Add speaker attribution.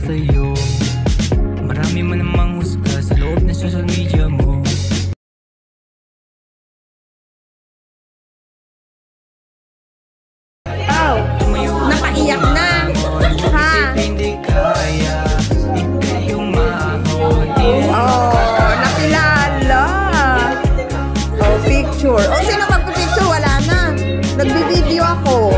Speaker 1: sa'yo. Marami man namang husga sa loob ng social media mo.
Speaker 2: Oh, napaiyak na. Ha? Oh, nakilala. Oh, picture. Oh, sino magpipicture? Wala na. Nagbibideo ako.